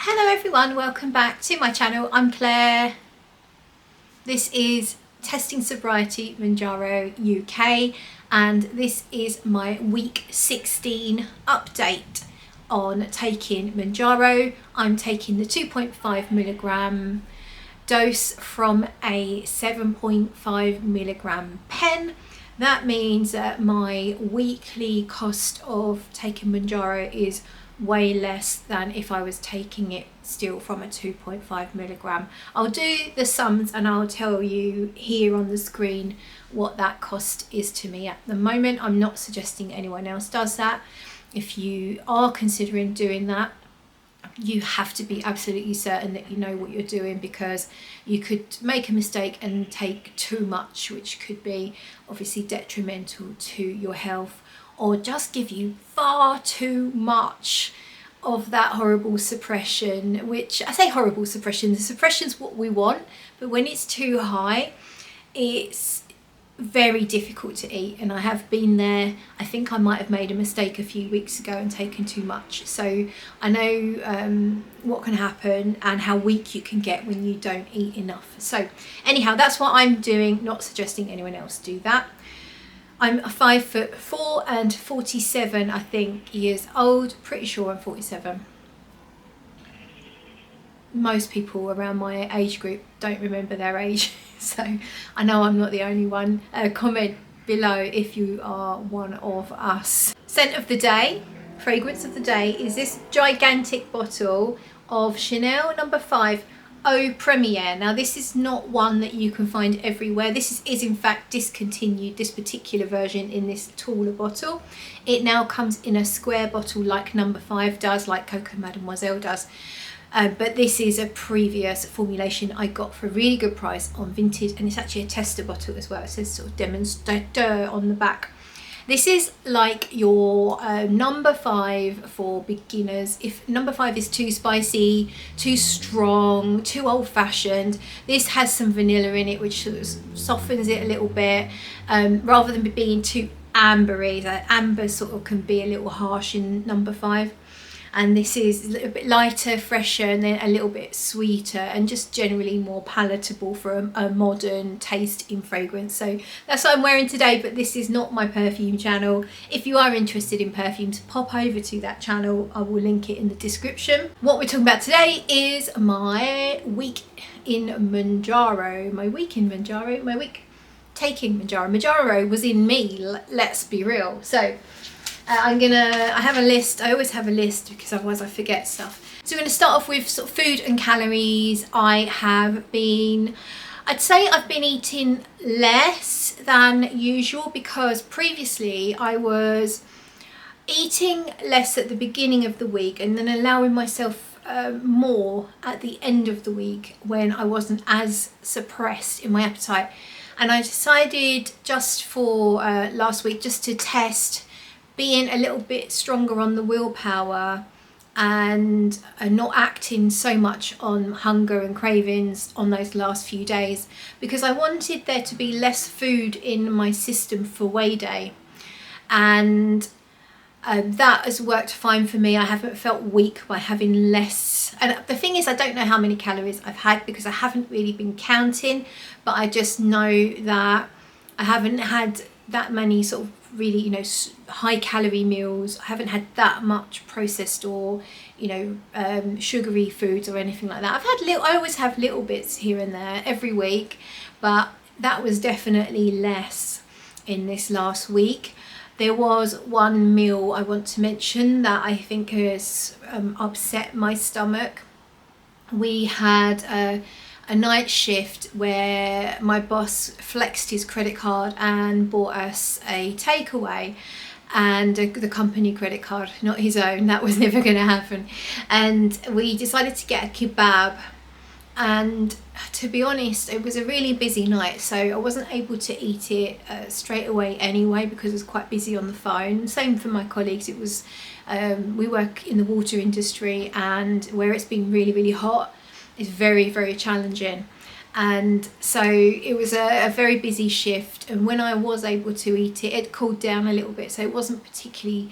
Hello everyone, welcome back to my channel. I'm Claire. This is Testing Sobriety Mounjaro UK and this is my week 16 update on taking Mounjaro. I'm taking the 2.5mg dose from a 7.5mg pen. That means that my weekly cost of taking Mounjaro is way less than if I was taking it still from a 2.5mg. I'll do the sums and I'll tell you here on the screen what that cost is to me at the moment. I'm not suggesting anyone else does that. If you are considering doing that, you have to be absolutely certain that you know what you're doing, because you could make a mistake and take too much, which could be obviously detrimental to your health, or just give you far too much of that horrible suppression. Which, I say horrible suppression, the suppression's what we want, but when it's too high, it's very difficult to eat, and I have been there. I think I might have made a mistake a few weeks ago and taken too much, so I know what can happen and how weak you can get when you don't eat enough. So anyhow, that's what I'm doing, not suggesting anyone else do that. I'm 5'4" and 47, I think, years old. Pretty sure I'm 47. Most people around my age group don't remember their age, so I know I'm not the only one. Comment below if you are one of us. Scent of the day, fragrance of the day, is this gigantic bottle of Chanel No. 5 Eau Premiere. Now this is not one that you can find everywhere. This is in fact discontinued, this particular version, in this taller bottle. It now comes in a square bottle like No. 5 does, like Coco Mademoiselle does. But this is a previous formulation I got for a really good price on Vinted, and it's actually a tester bottle as well. It says sort of demonstrateur on the back. This is like your No. 5 for beginners. If No. 5 is too spicy, too strong, too old-fashioned, this has some vanilla in it, which sort of softens it a little bit, rather than being too ambery. That amber sort of can be a little harsh in No. 5. And this is a little bit lighter, fresher, and then a little bit sweeter, and just generally more palatable for a modern taste in fragrance. So that's what I'm wearing today, but this is not my perfume channel. If you are interested in perfumes, pop over to that channel. I will link it in the description. What we're talking about today is my week in Mounjaro. My week taking Mounjaro. Mounjaro was in me, let's be real. So I have a list. I always have a list because otherwise I forget stuff. So we're going to start off with sort of food and calories. I'd say I've been eating less than usual, because previously I was eating less at the beginning of the week and then allowing myself more at the end of the week when I wasn't as suppressed in my appetite. And I decided just for last week, just to test being a little bit stronger on the willpower and not acting so much on hunger and cravings on those last few days, because I wanted there to be less food in my system for weigh day, and that has worked fine for me. I haven't felt weak by having less, and the thing is, I don't know how many calories I've had because I haven't really been counting, but I just know that I haven't had that many sort of really, you know, high calorie meals. I haven't had that much processed or, you know, sugary foods or anything like that. I always have little bits here and there every week, but that was definitely less in this last week. There was one meal I want to mention that I think has upset my stomach. We had a night shift where my boss flexed his credit card and bought us a takeaway, and the company credit card, not his own. That was never going to happen. And we decided to get a kebab, and to be honest, it was a really busy night, so I wasn't able to eat it straight away anyway, because I was quite busy on the phone. Same for my colleagues. It was we work in the water industry, and where it's been really, really hot, is very, very challenging, and so it was a very busy shift. And when I was able to eat it, it cooled down a little bit, so it wasn't particularly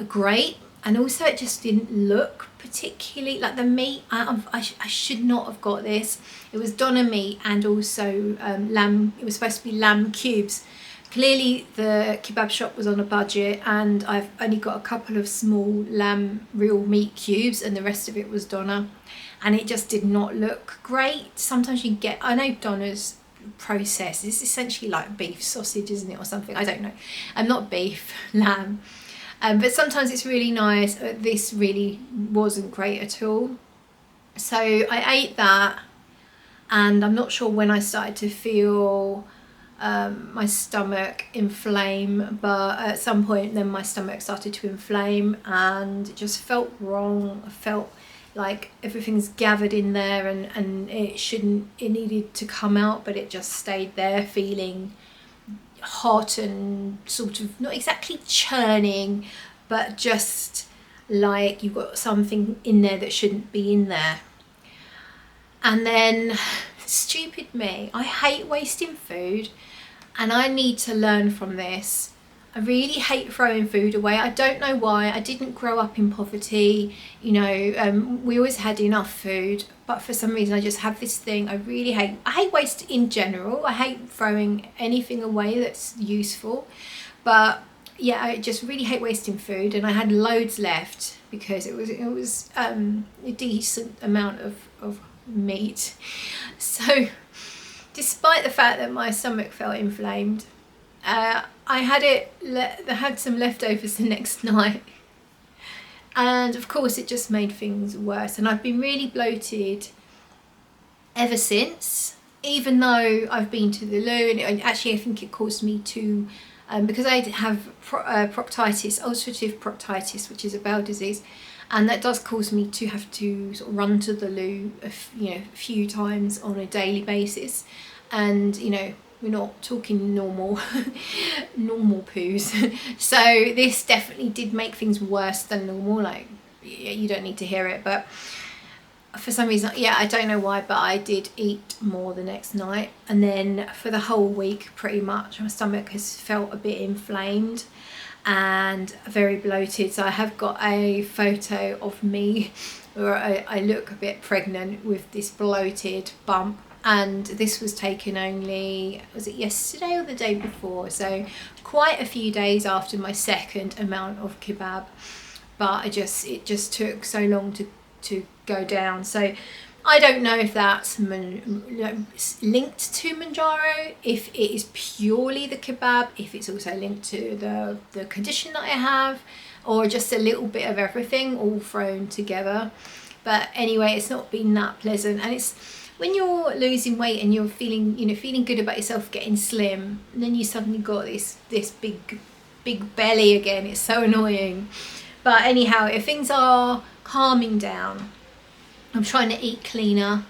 great, and also it just didn't look particularly like the meat. I should not have got this. It was doner meat and also lamb. It was supposed to be lamb cubes. Clearly the kebab shop was on a budget, and I've only got a couple of small lamb real meat cubes, and the rest of it was doner, and it just did not look great. Sometimes you get, I know doner's processed, it's essentially like beef sausage, isn't it, or something, I don't know. I'm not beef, lamb. But sometimes it's really nice. This really wasn't great at all. So I ate that, and I'm not sure when I started to feel my stomach inflame, but at some point then my stomach started to inflame, and it just felt wrong. I felt like everything's gathered in there, and it needed to come out, but it just stayed there feeling hot and sort of not exactly churning, but just like you've got something in there that shouldn't be in there. And then stupid me, I hate wasting food, and I need to learn from this. I really hate throwing food away. I don't know why. I didn't grow up in poverty, you know, we always had enough food, but for some reason I just have this thing. I hate waste in general. I hate throwing anything away that's useful, but yeah, I just really hate wasting food, and I had loads left because it was a decent amount of meat. So despite the fact that my stomach felt inflamed, I had some leftovers the next night, and of course it just made things worse, and I've been really bloated ever since, even though I've been to the loo, and actually I think it caused me to because I have proctitis, ulcerative proctitis, which is a bowel disease, and that does cause me to have to sort of run to the loo a few times on a daily basis. And you know, we're not talking normal poos. So this definitely did make things worse than normal. Like, you don't need to hear it, but for some reason, yeah, I don't know why, but I did eat more the next night, and then for the whole week pretty much my stomach has felt a bit inflamed and very bloated. So I have got a photo of me where I look a bit pregnant with this bloated bump, and this was taken only, was it yesterday or the day before? So quite a few days after my second amount of kebab, but it just took so long to go down. So I don't know if that's linked to Mounjaro, if it is purely the kebab, if it's also linked to the condition that I have, or just a little bit of everything all thrown together. But anyway, it's not been that pleasant, and it's when you're losing weight and you're feeling good about yourself, getting slim, and then you suddenly got this big belly again. It's so annoying. But anyhow, if things are calming down, I'm trying to eat cleaner.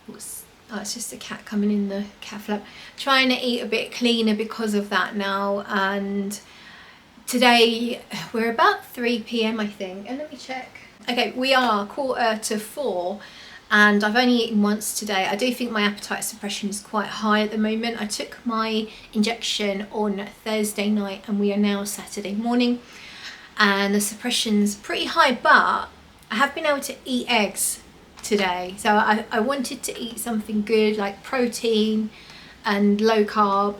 Oops. Oh, it's just a cat coming in the cat flap. Trying to eat a bit cleaner because of that now. And today we're about 3 p.m. I think, and let me check. Okay, we are 3:45, and I've only eaten once today. I do think my appetite suppression is quite high at the moment. I took my injection on Thursday night, and we are now Saturday morning, and the suppression's pretty high, but I have been able to eat eggs today. So I wanted to eat something good like protein and low carb,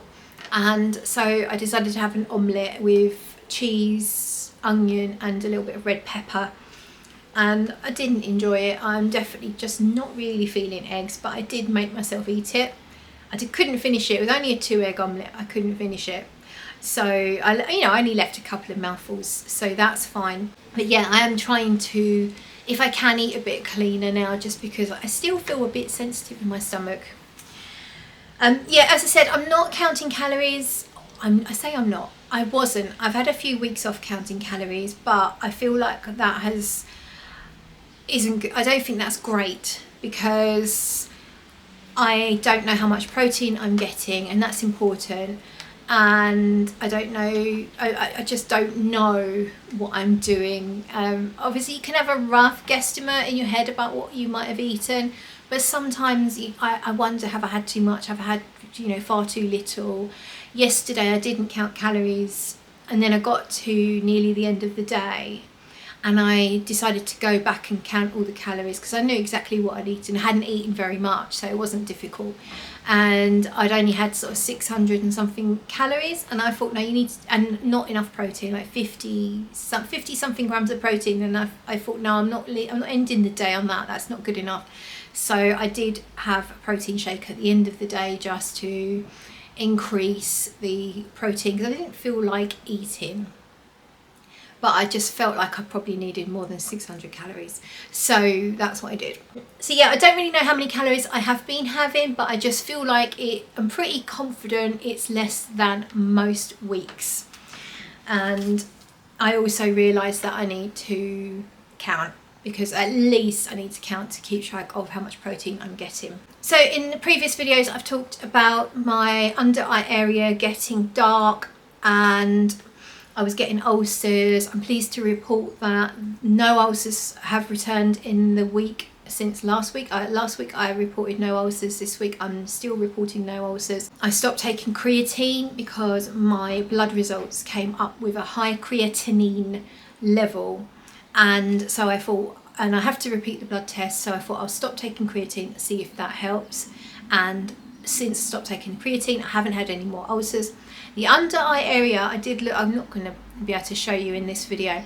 and so I decided to have an omelette with cheese, onion and a little bit of red pepper, and I didn't enjoy it. I'm definitely just not really feeling eggs, but I did make myself eat it. Couldn't finish it. It was only a 2-egg omelette. I couldn't finish it. So I only left a couple of mouthfuls, so that's fine. But yeah, I am trying to, if I can, eat a bit cleaner now, just because I still feel a bit sensitive in my stomach. Yeah, as I said, I'm not counting calories. I say I'm not. I wasn't. I've had a few weeks off counting calories, but I feel like that isn't good. I don't think that's great, because I don't know how much protein I'm getting, and that's important. And I don't know, I just don't know what I'm doing. Obviously you can have a rough guesstimate in your head about what you might have eaten, but sometimes I wonder, have I had too much, have I had far too little? Yesterday I didn't count calories, and then I got to nearly the end of the day and I decided to go back and count all the calories because I knew exactly what I'd eaten. I hadn't eaten very much, so it wasn't difficult, and I'd only had sort of 600 and something calories, and I thought, no, you need to, and not enough protein, like 50 something grams of protein, and I thought, no, I'm not ending the day on that. That's not good enough. So I did have a protein shake at the end of the day just to increase the protein because I didn't feel like eating, but I just felt like I probably needed more than 600 calories, so that's what I did. So yeah, I don't really know how many calories I have been having, but I just feel like I'm pretty confident it's less than most weeks. And I also realised that I need to count, because at least I need to count to keep track of how much protein I'm getting. So in the previous videos I've talked about my under eye area getting dark and I was getting ulcers. I'm pleased to report that no ulcers have returned in the week since last week. Last week I reported no ulcers. This week I'm still reporting no ulcers. I stopped taking creatine because my blood results came up with a high creatinine level, and so I thought, and I have to repeat the blood test, so I thought I'll stop taking creatine, see if that helps. And since I stopped taking creatine, I haven't had any more ulcers. The under eye area, I did look, I'm not going to be able to show you in this video.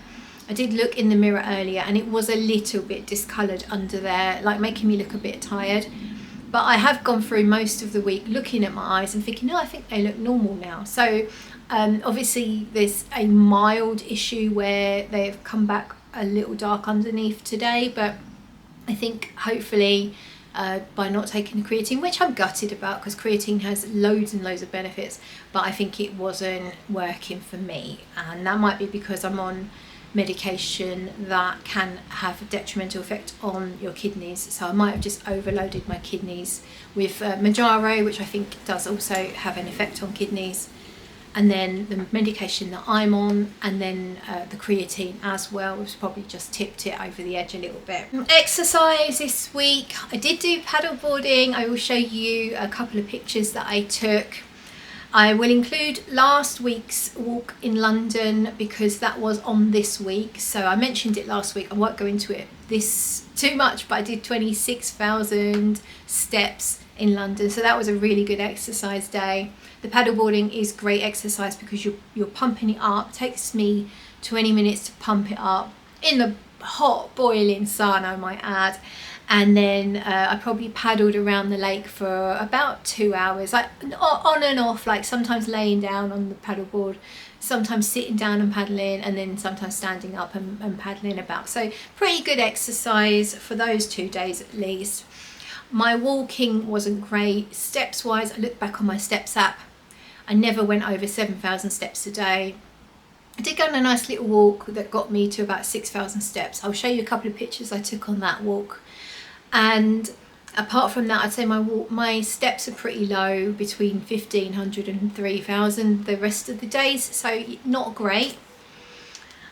I did look in the mirror earlier and it was a little bit discoloured under there, like making me look a bit tired. But I have gone through most of the week looking at my eyes and thinking, no, I think they look normal now. So obviously there's a mild issue where they've come back a little dark underneath today, but I think hopefully by not taking the creatine, which I'm gutted about because creatine has loads and loads of benefits, but I think it wasn't working for me, and that might be because I'm on medication that can have a detrimental effect on your kidneys, so I might have just overloaded my kidneys with Mounjaro, which I think does also have an effect on kidneys, and then the medication that I'm on, and then the creatine as well, was probably just tipped it over the edge a little bit. Exercise this week, I did do paddle boarding. I will show you a couple of pictures that I took. I will include last week's walk in London because that was on this week, so I mentioned it last week. I won't go into it this too much, but I did 26,000 steps in London, so that was a really good exercise day. The paddleboarding is great exercise because you're pumping it up. It takes me 20 minutes to pump it up in the hot boiling sun, I might add. And then I probably paddled around the lake for about 2 hours, like on and off, like sometimes laying down on the paddleboard, sometimes sitting down and paddling, and then sometimes standing up and paddling about. So pretty good exercise for those 2 days at least. My walking wasn't great. Steps wise, I look back on my steps app, I never went over 7,000 steps a day. I did go on a nice little walk that got me to about 6,000 steps. I'll show you a couple of pictures I took on that walk. And apart from that, I'd say my steps are pretty low, between 1,500 and 3,000 the rest of the days, so not great.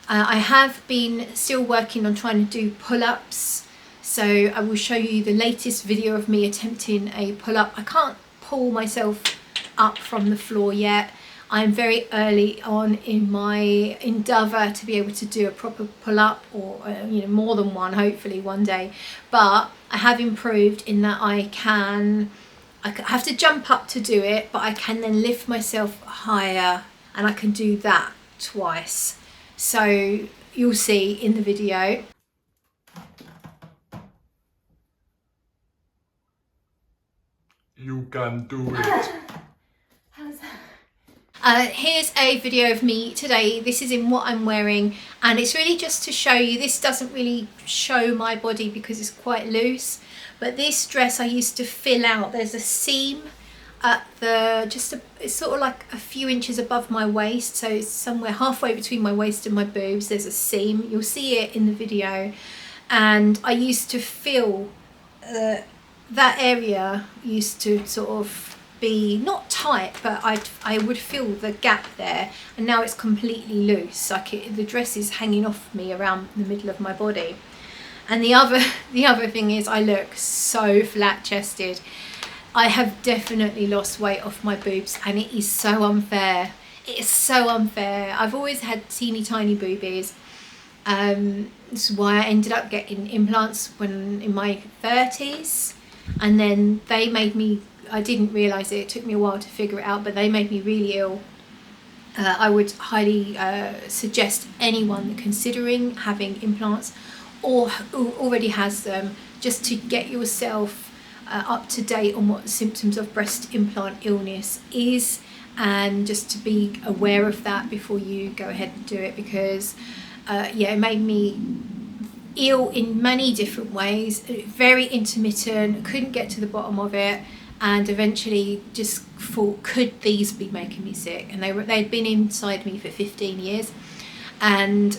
I have been still working on trying to do pull-ups, so I will show you the latest video of me attempting a pull-up. I can't pull myself up from the floor yet. I'm very early on in my endeavour to be able to do a proper pull-up, or you know, more than one, hopefully one day. But I have improved in that I have to jump up to do it, but I can then lift myself higher, and I can do that twice. So you'll see in the video. You can do it. How's that? Here's a video of me today. This is in what I'm wearing, and it's really just to show you. This doesn't really show my body because it's quite loose, but this dress I used to fill out. There's a seam at it's sort of like a few inches above my waist, so it's somewhere halfway between my waist and my boobs. There's a seam. You'll see it in the video, and I used to fill that area used to sort of be not tight, but I would feel the gap there, and now it's completely loose, like the dress is hanging off me around the middle of my body. And the other thing is, I look so flat chested. I have definitely lost weight off my boobs, and it is so unfair. It is so unfair. I've always had teeny tiny boobies, This is why I ended up getting implants when in my 30s, and then they made me, I didn't realise it took me a while to figure it out, but they made me really ill. I would highly suggest anyone considering having implants or who already has them, just to get yourself up to date on what the symptoms of breast implant illness is, and just to be aware of that before you go ahead and do it, because yeah, it made me ill in many different ways, very intermittent, couldn't get to the bottom of it, and eventually just thought, could these be making me sick? And they'd been inside me for 15 years, and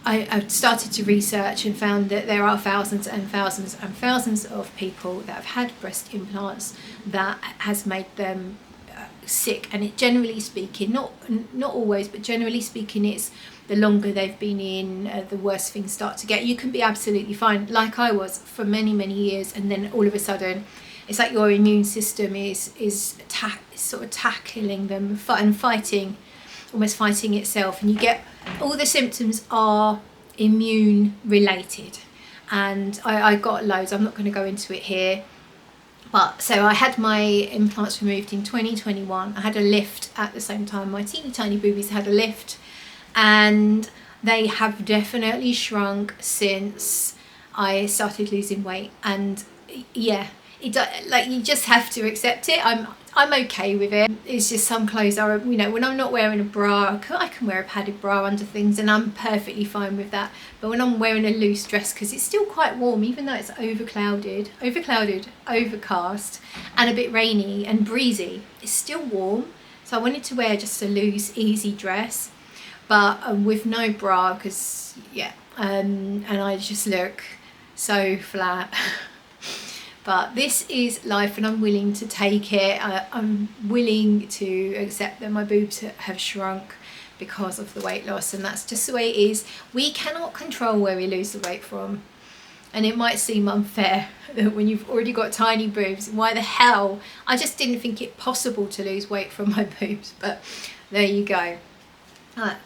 I started to research and found that there are thousands and thousands and thousands of people that have had breast implants that has made them sick. And it, generally speaking, not always, but generally speaking, it's the longer they've been in, the worse things start to get. You can be absolutely fine, like I was for many years, and then all of a sudden it's like your immune system is sort of tackling them and fighting, almost fighting itself, and you get all the symptoms are immune related. And I got loads, I'm not going to go into it here. But so I had my implants removed in 2021. I had a lift at the same time. My teeny tiny boobies had a lift, and they have definitely shrunk since I started losing weight. And yeah, like, you just have to accept it. I'm okay with it. It's just some clothes are, you know, when I'm not wearing a bra, I can wear a padded bra under things, and I'm perfectly fine with that. But when I'm wearing a loose dress, because it's still quite warm, even though it's overcast, and a bit rainy and breezy, it's still warm. So I wanted to wear just a loose, easy dress, but with no bra, because yeah, and I just look so flat. But this is life, and I'm willing to take it. I'm willing to accept that my boobs have shrunk because of the weight loss, and that's just the way it is. We cannot control where we lose the weight from, and it might seem unfair that when you've already got tiny boobs, why the hell? I just didn't think it possible to lose weight from my boobs, but there you go.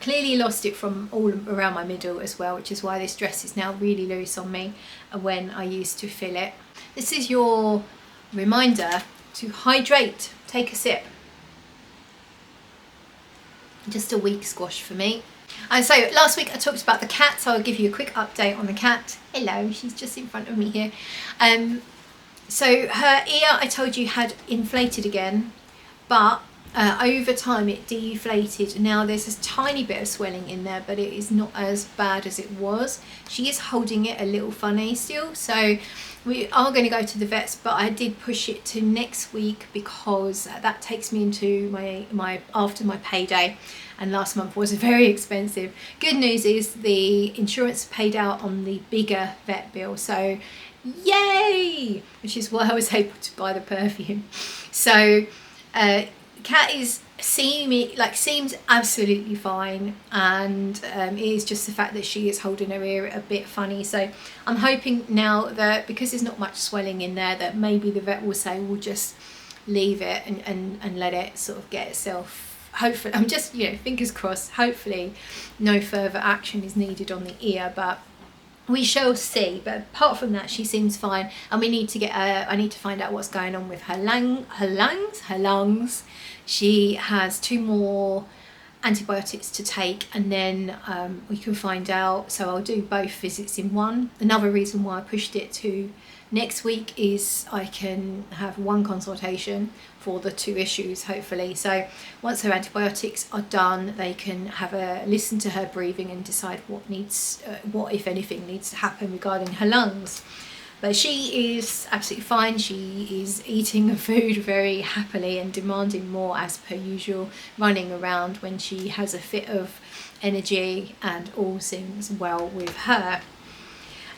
Clearly lost it from all around my middle as well, which is why this dress is now really loose on me when I used to fill it. This is your reminder to hydrate. Take a sip. Just a weak squash for me. And so last week I talked about the cat, so I'll give you a quick update on the cat. Hello, she's just in front of me here. So her ear, I told you, had inflated again, but over time it deflated. Now there's this tiny bit of swelling in there, but it is not as bad as it was. She is holding it a little funny still, so we are going to go to the vets, but I did push it to next week because that takes me into my after my payday, and last month was very expensive. Good news is the insurance paid out on the bigger vet bill, so yay, which is why I was able to buy the perfume. So Cat is seems absolutely fine, and it is just the fact that she is holding her ear a bit funny. So I'm hoping now that, because there's not much swelling in there, that maybe the vet will say we'll just leave it and let it sort of get itself, hopefully, I'm just, you know, fingers crossed, hopefully no further action is needed on the ear, but we shall see. But apart from that, she seems fine, and we need to get I need to find out what's going on with her lungs. She has 2 more antibiotics to take, and then we can find out. So I'll do both visits in one. Another reason why I pushed it to next week is I can have 1 consultation for the 2 issues, hopefully. So once her antibiotics are done, they can have a listen to her breathing and decide what needs, what if anything needs to happen regarding her lungs. But she is absolutely fine. She is eating the food very happily and demanding more as per usual, running around when she has a fit of energy, and all seems well with her.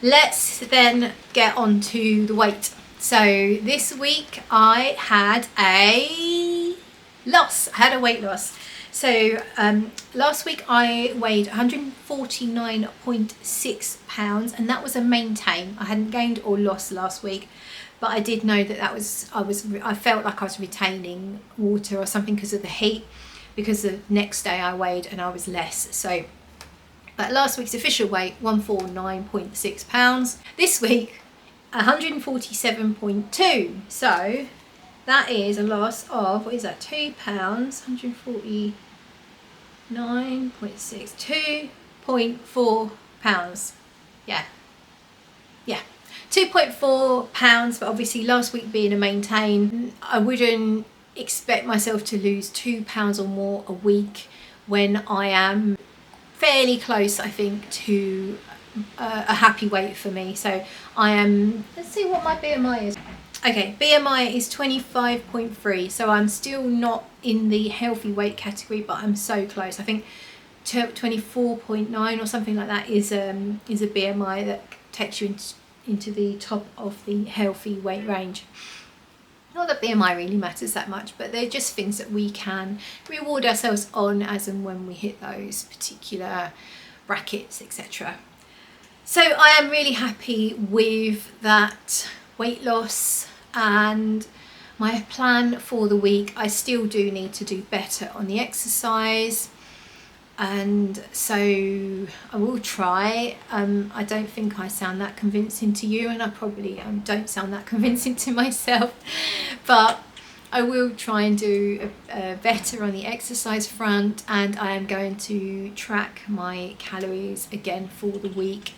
Let's then get on to the weight. So this week I had a weight loss. So last week I weighed 149.6 pounds, and that was a maintain. I hadn't gained or lost last week, but I did know that I felt like I was retaining water or something because of the heat, because the next day I weighed and I was less. So But last week's official weight, 149.6 pounds. This week, 147.2. So that is a loss of, what is that, 2 pounds, 149.6, 2.4 pounds. Yeah, 2.4 pounds. But obviously last week being a maintain, I wouldn't expect myself to lose 2 pounds or more a week when I am fairly close, I think, to a happy weight for me. So I am, let's see what my BMI is. Okay, BMI is 25.3, so I'm still not in the healthy weight category, but I'm so close. I think 24.9 or something like that is a BMI that takes you into the top of the healthy weight range. Not that BMI really matters that much, but they're just things that we can reward ourselves on as and when we hit those particular brackets, etc. So I am really happy with that weight loss and my plan for the week. I still do need to do better on the exercise, and so I will try. I don't think I sound that convincing to you, and I probably don't sound that convincing to myself, but I will try and do better on the exercise front, and I am going to track my calories again for the week.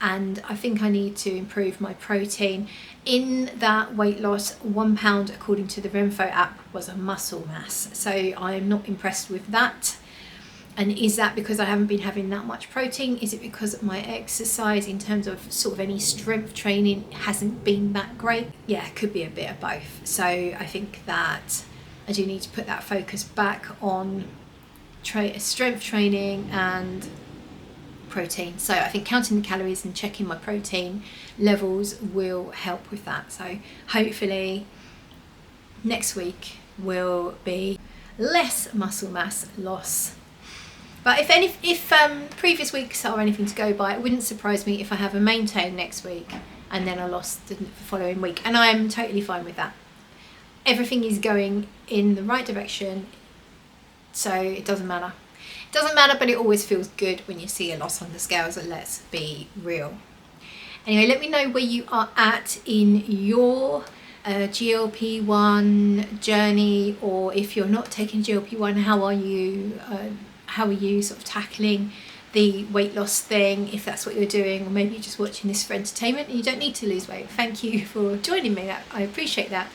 And I think I need to improve my protein. In that weight loss, 1 pound according to the Renfo app was a muscle mass, so I am not impressed with that. And is that because I haven't been having that much protein? Is it because my exercise in terms of sort of any strength training hasn't been that great? Yeah, it could be a bit of both. So I think that I do need to put that focus back on strength training and protein. So I think counting the calories and checking my protein levels will help with that. So hopefully next week will be less muscle mass loss. But if previous weeks are anything to go by, it wouldn't surprise me if I have a maintain next week and then a loss the following week, and I am totally fine with that. Everything is going in the right direction, so it doesn't matter. It doesn't matter, but it always feels good when you see a loss on the scales, and let's be real. Anyway, let me know where you are at in your GLP-1 journey, or if you're not taking GLP-1, how are you sort of tackling the weight loss thing, if that's what you're doing, or maybe you're just watching this for entertainment and you don't need to lose weight. Thank you for joining me, I appreciate that.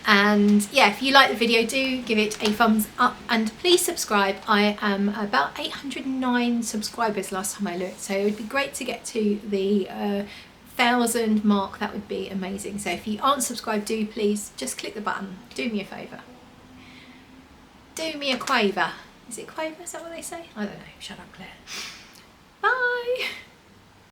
And yeah, if you like the video, do give it a thumbs up and please subscribe. I am about 809 subscribers last time I looked, so it would be great to get to the 1,000 mark. That would be amazing. So if you aren't subscribed, do please just click the button. Do me a favour. Do me a quaver. Is it quaver? Is that what they say? I don't know. Shut up, Claire. Bye.